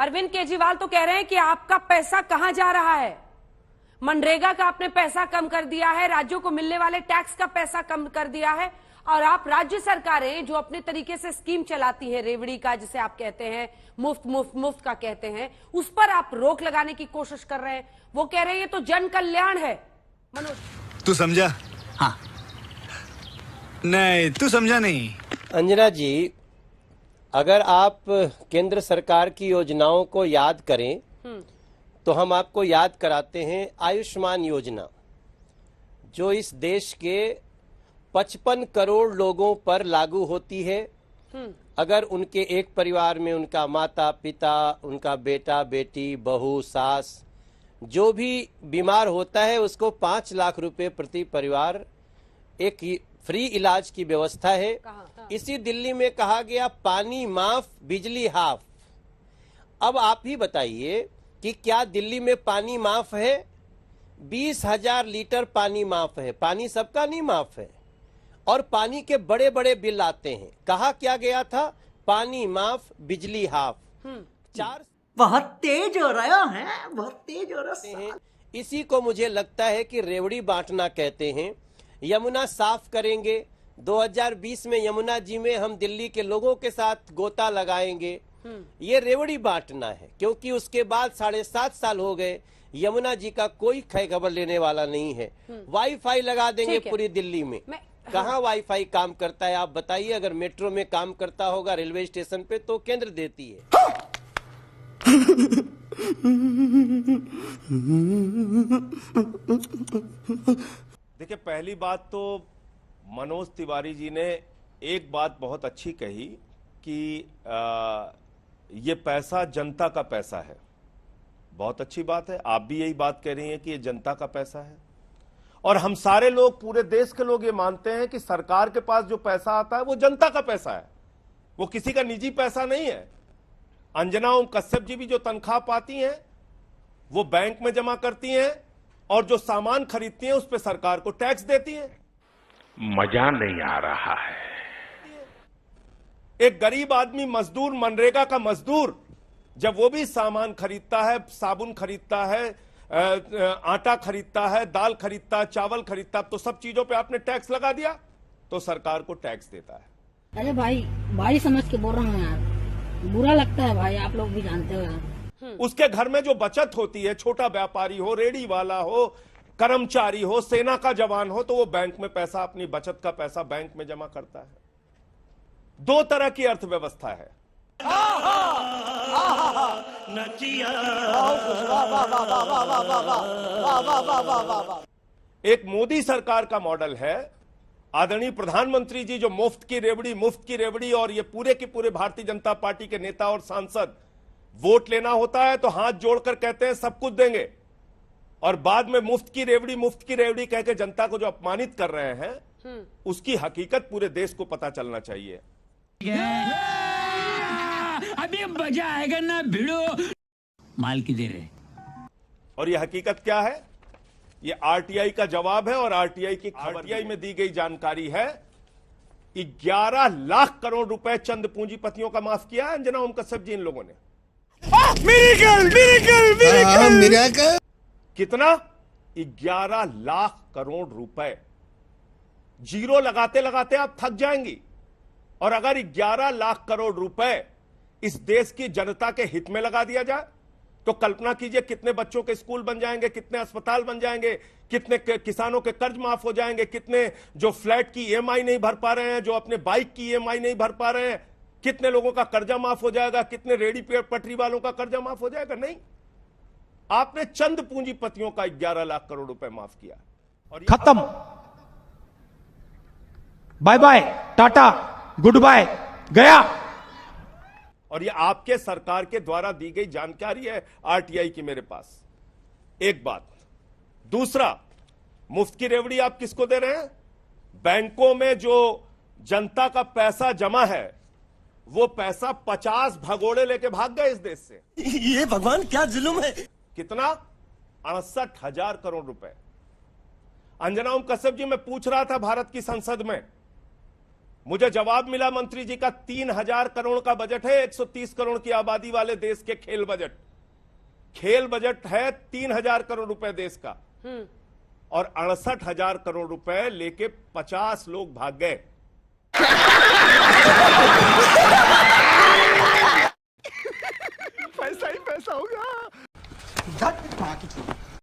अरविंद केजरीवाल तो कह रहे हैं कि आपका पैसा कहां जा रहा है। मनरेगा का आपने पैसा कम कर दिया है, राज्यों को मिलने वाले टैक्स का पैसा कम कर दिया है, और आप राज्य सरकारें जो अपने तरीके से स्कीम चलाती है रेवड़ी का, जिसे आप कहते हैं मुफ्त मुफ्त मुफ्त का कहते हैं, उस पर आप रोक लगाने की कोशिश कर रहे हैं। वो कह रहे हैं ये तो जन कल्याण है। मनोज, तू समझा? हाँ। नहीं, तू समझा नहीं। अंजना जी, अगर आप केंद्र सरकार की योजनाओं को याद करें तो हम आपको याद कराते हैं आयुष्मान योजना, जो इस देश के 55 करोड़ लोगों पर लागू होती है। अगर उनके एक परिवार में उनका माता पिता, उनका बेटा बेटी, बहू, सास जो भी बीमार होता है, उसको 5 लाख रुपए प्रति परिवार एक फ्री इलाज की व्यवस्था है। इसी दिल्ली में कहा गया पानी माफ बिजली हाफ। अब आप ही बताइए कि क्या दिल्ली में पानी माफ है? 20,000 लीटर पानी माफ है। पानी सबका नहीं माफ है, और पानी के बड़े बड़े बिल आते हैं। कहा क्या गया था? पानी माफ बिजली हाफ। बहुत तेज हो रहा है, बहुत तेज हो रहा है। इसी को मुझे लगता है कि रेवड़ी बांटना कहते हैं। यमुना साफ करेंगे 2020 में, यमुना जी में हम दिल्ली के लोगों के साथ गोता लगाएंगे। ये रेवड़ी बांटना है, क्योंकि उसके बाद 7.5 साल हो गए, यमुना जी का कोई खबर लेने वाला नहीं है। वाईफाई लगा देंगे पूरी दिल्ली में। कहाँ वाईफाई काम करता है आप बताइए? अगर मेट्रो में काम करता होगा, रेलवे स्टेशन पे, तो केंद्र देती है। देखिए, पहली बात तो मनोज तिवारी जी ने एक बात बहुत अच्छी कही कि ये पैसा जनता का पैसा है। बहुत अच्छी बात है, आप भी यही बात कह रही हैं कि ये जनता का पैसा है, और हम सारे लोग, पूरे देश के लोग ये मानते हैं कि सरकार के पास जो पैसा आता है वो जनता का पैसा है, वो किसी का निजी पैसा नहीं है। अंजना ओम कश्यप जी भी जो तनख्वाह पाती हैं वो बैंक में जमा करती हैं, और जो सामान खरीदती हैं उस पर सरकार को टैक्स देती हैं। मजा नहीं आ रहा है। एक गरीब आदमी मजदूर, मनरेगा का मजदूर, जब वो भी सामान खरीदता है, साबुन खरीदता है, आटा खरीदता है, दाल खरीदता है, चावल खरीदता है, तो सब चीजों पे आपने टैक्स लगा दिया तो सरकार को टैक्स देता है। अरे भाई समझ के बोल रहा हूँ यार, बुरा लगता है भाई, आप लोग भी जानते हो यार। उसके घर में जो बचत होती है, छोटा व्यापारी हो, रेडी वाला हो, कर्मचारी हो, सेना का जवान हो, तो वो बैंक में पैसा, अपनी बचत का पैसा बैंक में जमा करता है। 2 तरह की अर्थव्यवस्था है। एक मोदी सरकार का मॉडल है, आदरणीय प्रधानमंत्री जी जो मुफ्त की रेवड़ी, और ये पूरे के पूरे भारतीय जनता पार्टी के नेता और सांसद, वोट लेना होता है तो हाथ जोड़कर कहते हैं सब कुछ देंगे, और बाद में मुफ्त की रेवड़ी कह के जनता को जो अपमानित कर रहे हैं, उसकी हकीकत पूरे देश को पता चलना चाहिए। अभी मजा आएगा ना भिड़ो, माल की देर है। और ये हकीकत क्या है? ये आरटीआई का जवाब है, और आरटीआई में दी गई जानकारी है 11 लाख करोड़ रुपए चंद पूंजीपतियों का माफ किया है अंजना ओम कश्यप जी इन लोगों ने। मिरेकल। कितना? 11 लाख करोड़ रुपए। जीरो लगाते लगाते आप थक जाएंगी। और अगर 11 लाख करोड़ रुपए इस देश की जनता के हित में लगा दिया जाए तो कल्पना कीजिए कितने बच्चों के स्कूल बन जाएंगे, कितने अस्पताल बन जाएंगे, कितने किसानों के कर्ज माफ हो जाएंगे, कितने जो फ्लैट की ईएमआई नहीं भर पा रहे हैं, जो अपने बाइक की ईएमआई नहीं भर पा रहे हैं, कितने लोगों का कर्जा माफ हो जाएगा, कितने रेडी पटरी वालों का कर्जा माफ हो जाएगा। नहीं, आपने चंद पूंजीपतियों का 11 लाख करोड़ रुपए माफ किया। और खत्म, bye bye, tata, goodbye, गया। और ये आपके सरकार के द्वारा दी गई जानकारी है आरटीआई की मेरे पास। एक बात। दूसरा, मुफ्त की रेवड़ी आप किसको दे रहे हैं? बैंकों में जो जनता का पैसा जमा है वो पैसा 50 भगोड़े लेके भाग गए इस देश से। ये भगवान क्या जुल्म है। कितना? 68,000 करोड़ रुपए। अंजना ओम कश्यप जी, मैं पूछ रहा था भारत की संसद में, मुझे जवाब मिला मंत्री जी का 3,000 करोड़ का बजट है 130 करोड़ की आबादी वाले देश के खेल बजट है 3,000 करोड़ रुपए देश का और 68,000 करोड़ रुपए लेके 50 लोग भाग गए। पैसा ही पैसा होगा।